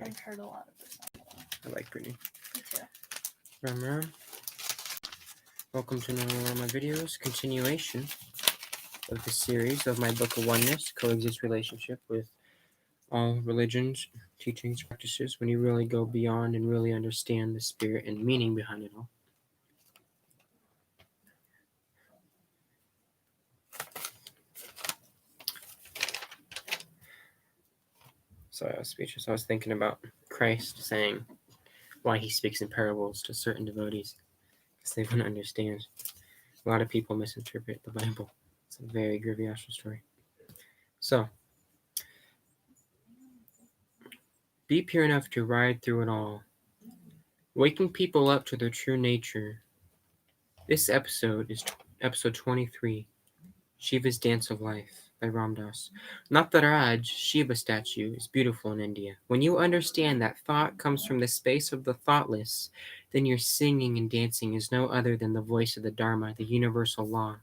I've heard a lot of this song. I like Brittany. Me too. Ram Ram. Welcome to another one of my videos. Continuation of the series of my book of Oneness, Coexist Relationship with all religions, teachings, practices, when you really go beyond and really understand the spirit and meaning behind it all. Sorry, I was speechless. I was thinking about Christ saying why he speaks in parables to certain devotees, because they wouldn't understand. A lot of people misinterpret the Bible. It's a very grievous story. So, be pure enough to ride through it all, waking people up to their true nature. This episode is episode 23, Shiva's Dance of Life by Ram Dass. Nataraj, Shiva statue, is beautiful in India. When you understand that thought comes from the space of the thoughtless, then your singing and dancing is no other than the voice of the Dharma, the universal law.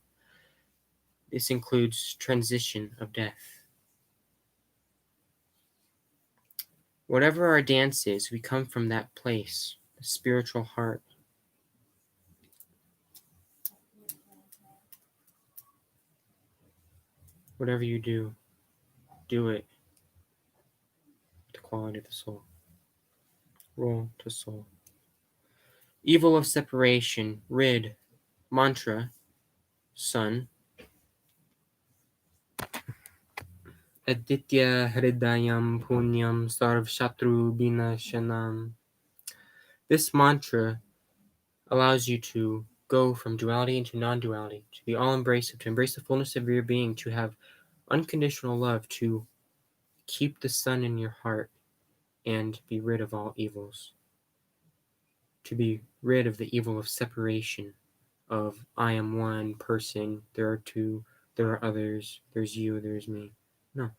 This includes transition of death. Whatever our dance is, we come from that place, the spiritual heart. Whatever you do, do it with the quality of the soul. Roll to soul. Evil of separation, rid, mantra, sun. Aditya Hridayam Punyam Sarv Shatru Binashanam. This mantra allows you to go from duality into non-duality, to be all-embracive, to embrace the fullness of your being, to have unconditional love, to keep the sun in your heart and be rid of all evils, to be rid of the evil of separation, of I am one person, there are two, there are others, there's you, there's me. No,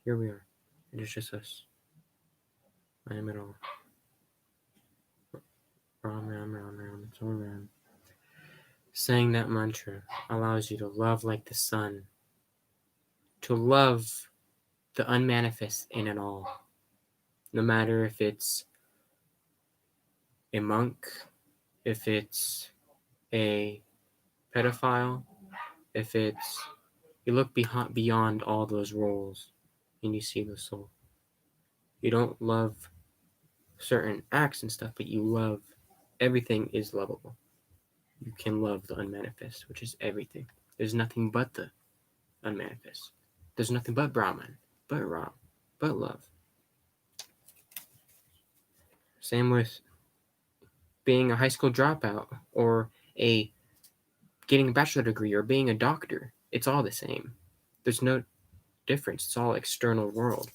here we are. It is just us. I am it all. Ram, Ram, Ram, Ram, it's all Ram. Saying that mantra allows you to love like the sun, to love the unmanifest in it all. No matter if it's a monk, if it's a pedophile, if it's, you look beyond all those roles and you see the soul. You don't love certain acts and stuff, but you love, everything is lovable. You can love the unmanifest, which is everything. There's nothing but the unmanifest. There's nothing but Brahman, but Ram, but love. Same with being a high school dropout or getting a bachelor degree or being a doctor. It's all the same. There's no difference. It's all external world.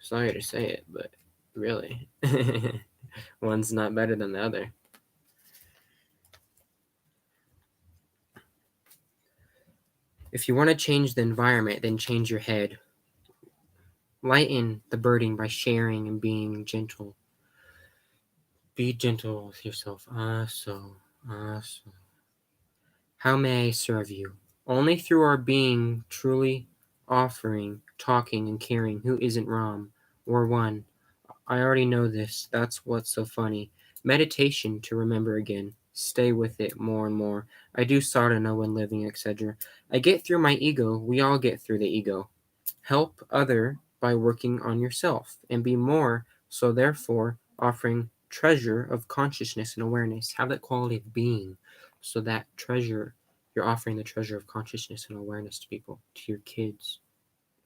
Sorry to say it, but really, one's not better than the other. If you want to change the environment, then change your head. Lighten the burden by sharing and being gentle. Be gentle with yourself. So. How may I serve you? Only through our being, truly offering, talking, and caring. Who isn't Ram or one? I already know this. That's what's so funny. Meditation to remember again. Stay with it more and more. I do sadhana when living, etc. I get through my ego. We all get through the ego. Help other by working on yourself and be more, so therefore offering treasure of consciousness and awareness. Have that quality of being, so that treasure, you're offering the treasure of consciousness and awareness to people, to your kids,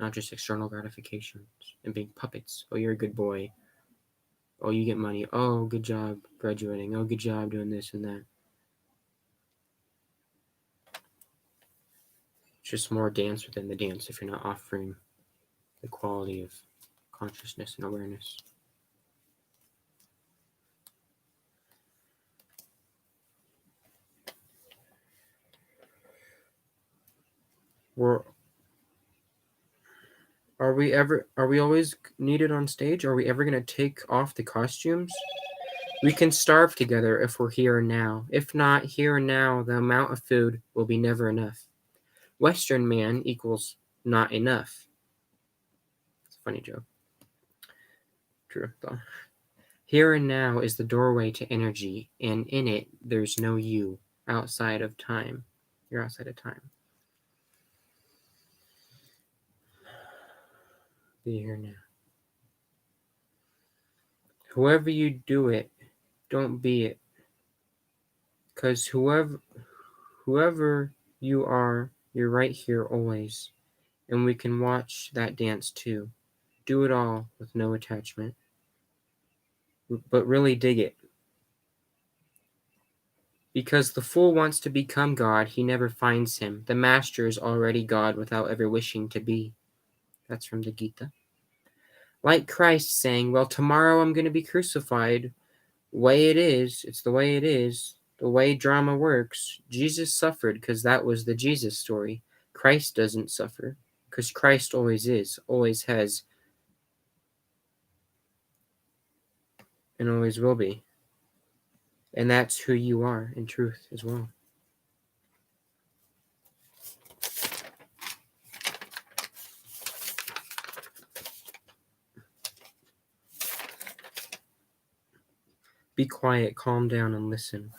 not just external gratifications and being puppets. Oh, you're a good boy. Oh, you get money. Oh, good job graduating. Oh, good job doing this and that. It's just more dance within the dance if you're not offering the quality of consciousness and awareness. Are we always needed on stage? Are we ever going to take off the costumes? We can starve together if we're here and now. If not, here and now, the amount of food will be never enough. Western man equals not enough. It's a funny joke. True, though. Here and now is the doorway to energy, and in it there's no you outside of time. You're outside of time. Be here now. Whoever you do it, don't be it. Because whoever you are, you're right here always. And we can watch that dance too. Do it all with no attachment. But really dig it. Because the fool wants to become God, he never finds him. The master is already God without ever wishing to be. That's from the Gita. Like Christ saying, well, tomorrow I'm going to be crucified. Way it is. It's the way it is. The way drama works. Jesus suffered because that was the Jesus story. Christ doesn't suffer because Christ always is, always has, and always will be. And that's who you are in truth as well. Be quiet, calm down, and listen.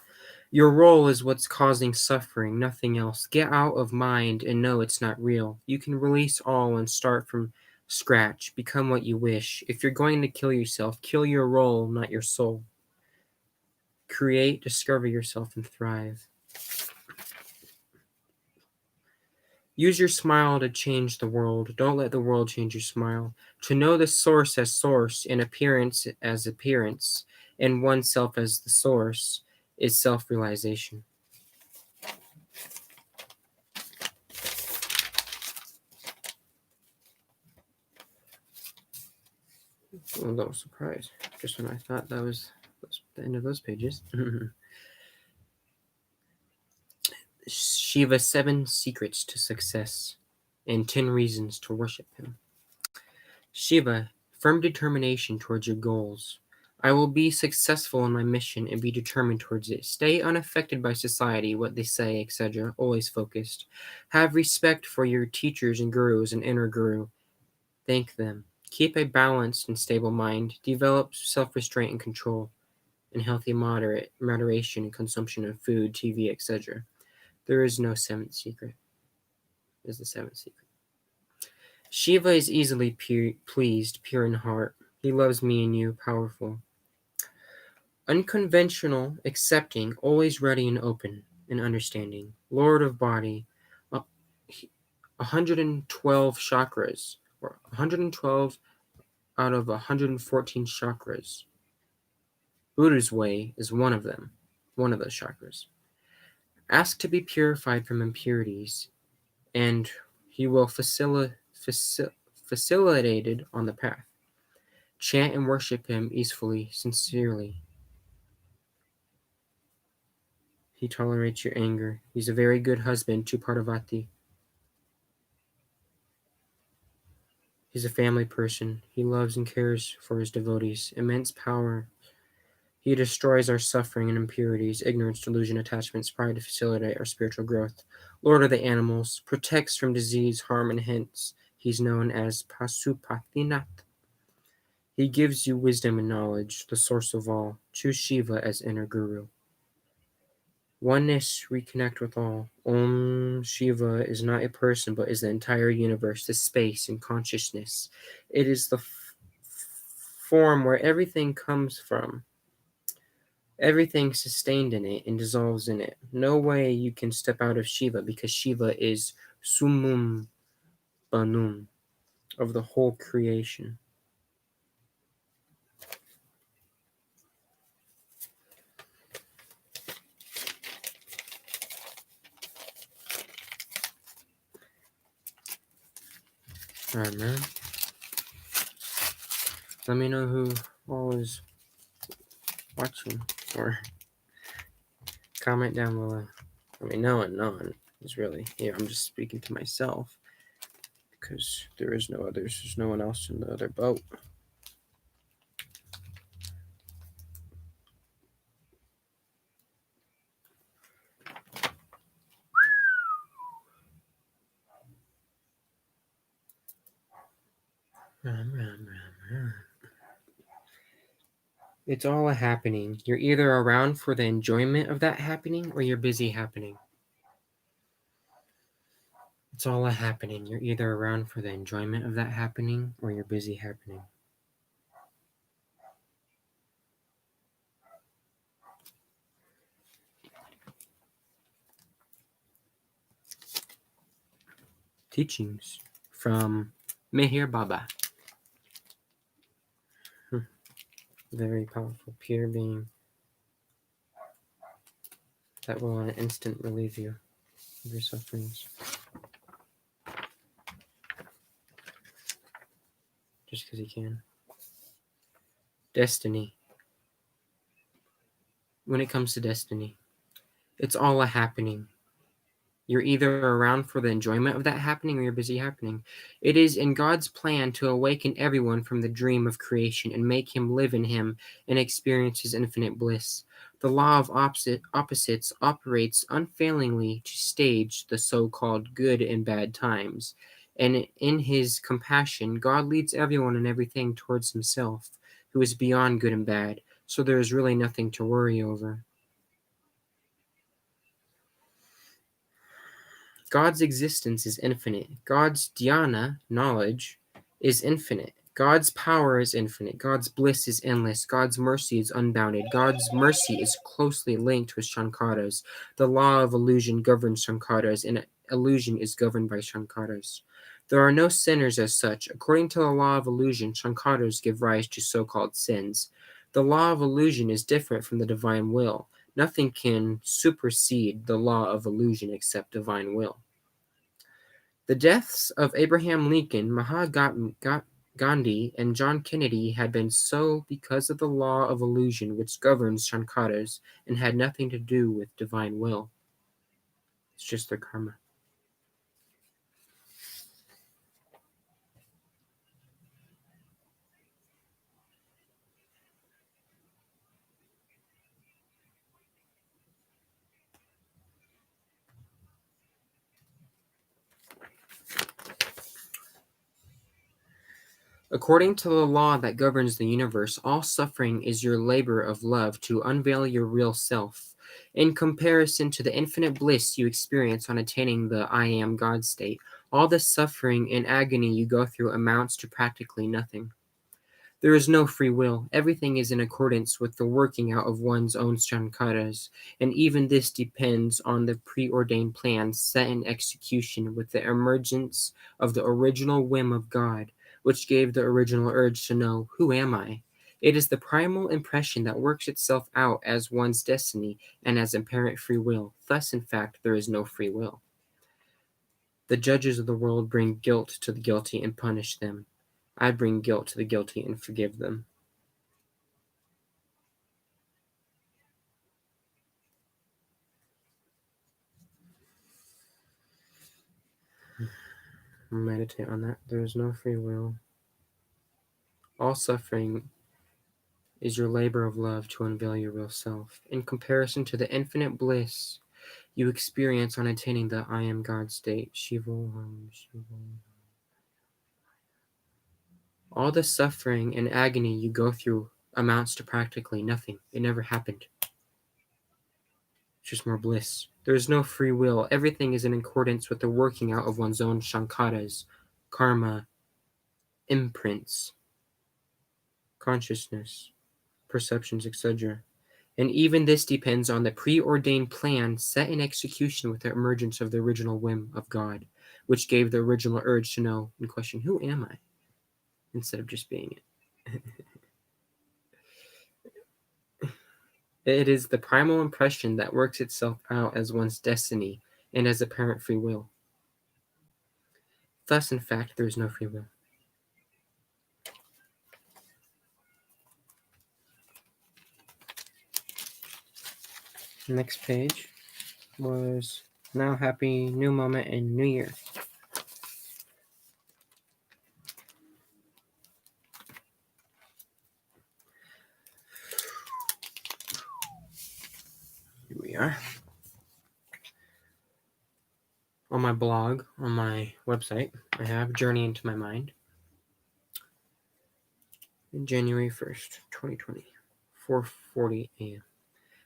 Your role is what's causing suffering, nothing else. Get out of mind and know it's not real. You can release all and start from scratch. Become what you wish. If you're going to kill yourself, kill your role, not your soul. Create, discover yourself, and thrive. Use your smile to change the world. Don't let the world change your smile. To know the source as source and appearance as appearance and oneself as the source is self-realization. I'm a little surprised, just when I thought that was the end of those pages. Shiva, 7 secrets to success and 10 reasons to worship him. Shiva, firm determination towards your goals. I will be successful in my mission and be determined towards it. Stay unaffected by society, what they say, etc. Always focused. Have respect for your teachers and gurus and inner guru. Thank them. Keep a balanced and stable mind. Develop self-restraint and control. And healthy moderation and consumption of food, TV, etc. There is no 7th secret. Is the 7th secret. Shiva is easily pleased, pure in heart. He loves me and you, powerful. Unconventional, accepting, always ready and open and understanding. Lord of body, 112 chakras, or 112 out of 114 chakras. Buddha's way is one of them, one of those chakras. Ask to be purified from impurities, and he will facilitated on the path. Chant and worship him easefully, sincerely. He tolerates your anger. He's a very good husband to Parvati. He's a family person. He loves and cares for his devotees. Immense power. He destroys our suffering and impurities, ignorance, delusion, attachments, pride to facilitate our spiritual growth. Lord of the animals, protects from disease, harm, and hence he's known as Pasupatinath. He gives you wisdom and knowledge, the source of all. Choose Shiva as inner guru. Oneness, reconnect with all. Om Shiva is not a person, but is the entire universe, the space and consciousness. It is the form where everything comes from. Everything sustained in it and dissolves in it. No way you can step out of Shiva, because Shiva is Summum Banum of the whole creation. All right, man. Let me know who all is watching, or comment down below. I mean, no one is really here. I'm just speaking to myself because there is no others. There's no one else in the other boat. Ram, ram, ram, ram. It's all a happening. You're either around for the enjoyment of that happening or you're busy happening. It's all a happening. You're either around for the enjoyment of that happening or you're busy happening. Teachings from Meher Baba. Very powerful pure being that will in an instant relieve you of your sufferings. Just because he can. Destiny. When it comes to destiny, it's all a happening. You're either around for the enjoyment of that happening or you're busy happening. It is in God's plan to awaken everyone from the dream of creation and make him live in him and experience his infinite bliss. The law of opposites operates unfailingly to stage the so-called good and bad times. And in his compassion, God leads everyone and everything towards himself, who is beyond good and bad, so there is really nothing to worry over. God's existence is infinite. God's dhyana, knowledge, is infinite. God's power is infinite. God's bliss is endless. God's mercy is unbounded. God's mercy is closely linked with Shankara's. The law of illusion governs Shankara's, and illusion is governed by Shankara's. There are no sinners as such. According to the law of illusion, Shankara's give rise to so-called sins. The law of illusion is different from the divine will. Nothing can supersede the law of illusion except divine will. The deaths of Abraham Lincoln, Mahatma Gandhi, and John Kennedy had been so because of the law of illusion which governs Shankara's and had nothing to do with divine will. It's just their karma. According to the law that governs the universe, all suffering is your labor of love to unveil your real self. In comparison to the infinite bliss you experience on attaining the I am God state, all the suffering and agony you go through amounts to practically nothing. There is no free will. Everything is in accordance with the working out of one's own sankaras, and even this depends on the preordained plan set in execution with the emergence of the original whim of God, which gave the original urge to know, who am I? It is the primal impression that works itself out as one's destiny and as apparent free will. Thus, in fact, there is no free will. The judges of the world bring guilt to the guilty and punish them. I bring guilt to the guilty and forgive them. Meditate on that. There is no free will. All suffering is your labor of love to unveil your real self. In comparison to the infinite bliss you experience on attaining the I am God state, Shiva. All the suffering and agony you go through amounts to practically nothing. It never happened. It's just more bliss. There is no free will. Everything is in accordance with the working out of one's own shankaras, karma, imprints, consciousness, perceptions, etc. And even this depends on the preordained plan set in execution with the emergence of the original whim of God, which gave the original urge to know and question, who am I? Instead of just being it. It is the primal impression that works itself out as one's destiny and as apparent free will. Thus, in fact, there is no free will. Next page was now happy new moment and new year. Here we are. On my blog, on my website, I have Journey into My Mind. January 1st, 2024. 4:40 a.m.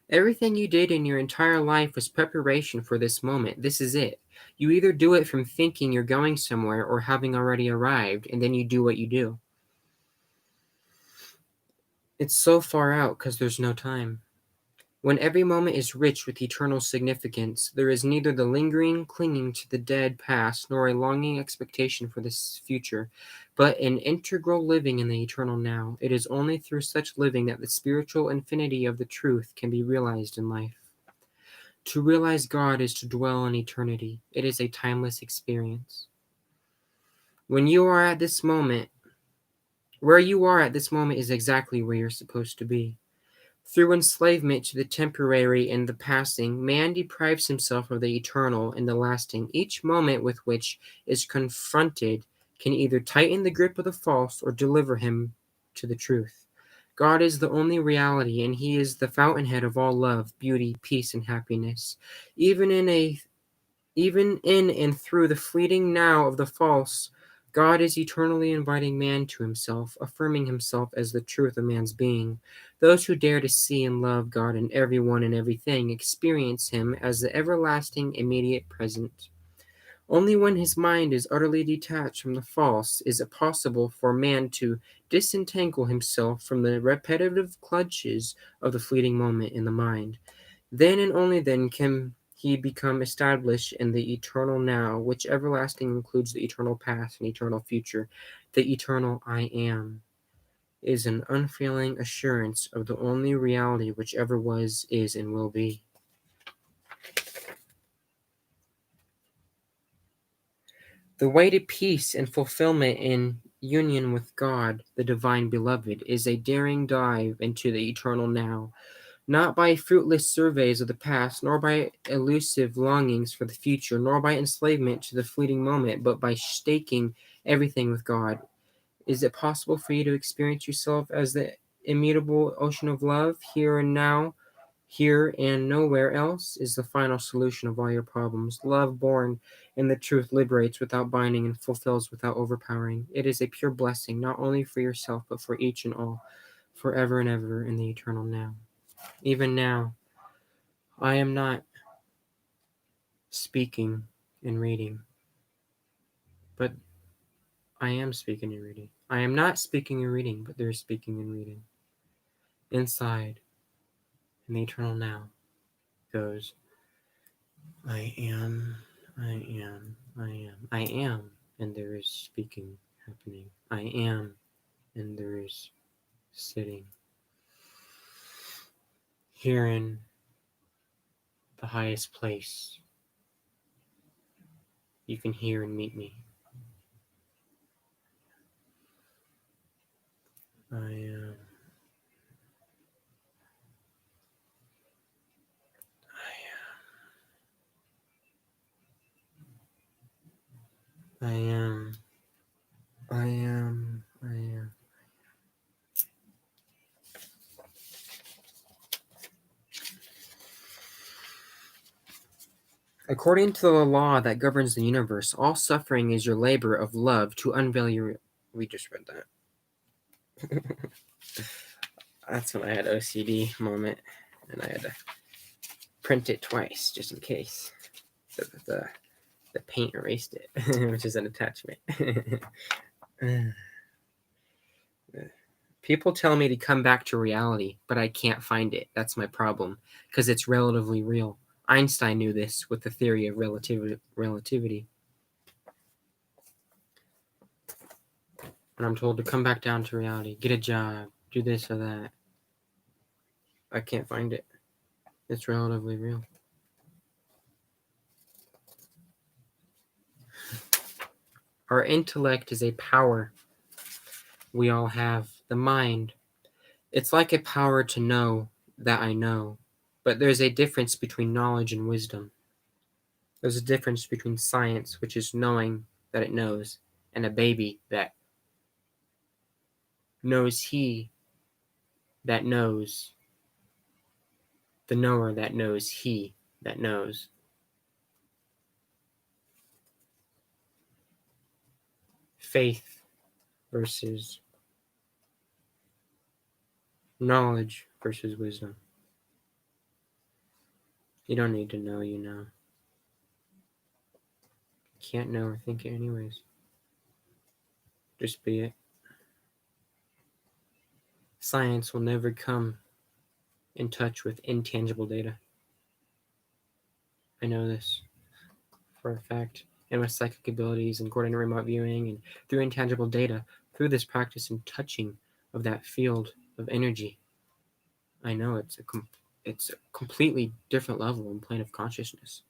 Everything you did in your entire life was preparation for this moment. This is it. You either do it from thinking you're going somewhere or having already arrived, and then you do what you do. It's so far out because there's no time. When every moment is rich with eternal significance, there is neither the lingering clinging to the dead past nor a longing expectation for this future, but an integral living in the eternal now. It is only through such living that the spiritual infinity of the truth can be realized in life. To realize God is to dwell in eternity. It is a timeless experience. When you are at this moment, where you are at this moment is exactly where you're supposed to be. Through enslavement to the temporary and the passing, man deprives himself of the eternal and the lasting. Each moment with which is confronted can either tighten the grip of the false or deliver him to the truth. God is the only reality, and he is the fountainhead of all love, beauty, peace, and happiness. Even in and through the fleeting now of the false, God is eternally inviting man to himself, affirming himself as the truth of man's being. Those who dare to see and love God in everyone and everything experience him as the everlasting immediate present. Only when his mind is utterly detached from the false is it possible for man to disentangle himself from the repetitive clutches of the fleeting moment in the mind. Then and only then can he become established in the eternal now, which everlasting includes the eternal past and eternal future. The eternal I am is an unfailing assurance of the only reality which ever was, is, and will be. The way to peace and fulfillment in union with God, the divine beloved, is a daring dive into the eternal now, not by fruitless surveys of the past, nor by elusive longings for the future, nor by enslavement to the fleeting moment, but by staking everything with God. Is it possible for you to experience yourself as the immutable ocean of love, here and now, here and nowhere else? Is the final solution of all your problems. Love born in the truth liberates without binding and fulfills without overpowering. It is a pure blessing, not only for yourself, but for each and all, forever and ever in the eternal now. Even now, I am not speaking and reading, but I am speaking and reading. I am not speaking and reading, but there is speaking and reading. Inside, in the eternal now, goes, I am, I am, I am, I am, and there is speaking happening. I am, and there is sitting. Here in the highest place, you can hear and meet me. I am. I am. I am. I am. According to the law that governs the universe, all suffering is your labor of love to unveil your. We just read that. That's when I had OCD moment, and I had to print it twice just in case the paint erased it, which is an attachment. People tell me to come back to reality, but I can't find it. That's my problem, because it's relatively real. Einstein knew this with the theory of relativity. And I'm told to come back down to reality, get a job, do this or that. I can't find it. It's relatively real. Our intellect is a power we all have. The mind, it's like a power to know that I know. But there's a difference between knowledge and wisdom. There's a difference between science, which is knowing that it knows, and a baby that knows he that knows, the knower that knows he that knows. Faith versus knowledge versus wisdom. You don't need to know, you know. You can't know or think it anyways. Just be it. Science will never come in touch with intangible data. I know this for a fact. And with psychic abilities and coordinate remote viewing and through intangible data, through this practice and touching of that field of energy, I know it's a completely different level and plane of consciousness.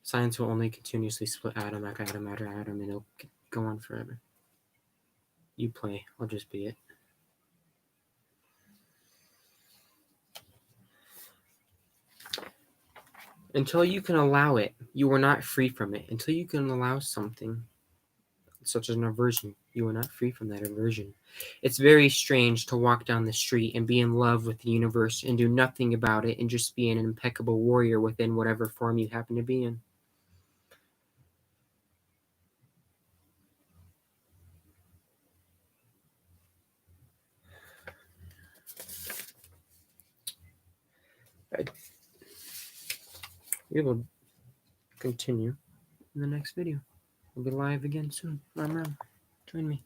Science will only continuously split atom after atom after atom, and it'll go on forever. You play, I'll just be it. Until you can allow it, you are not free from it. Until you can allow something, such as an aversion, you are not free from that aversion. It's very strange to walk down the street and be in love with the universe and do nothing about it and just be an impeccable warrior within whatever form you happen to be in. We will continue in the next video. We'll be live again soon. Ram Ram. Join me.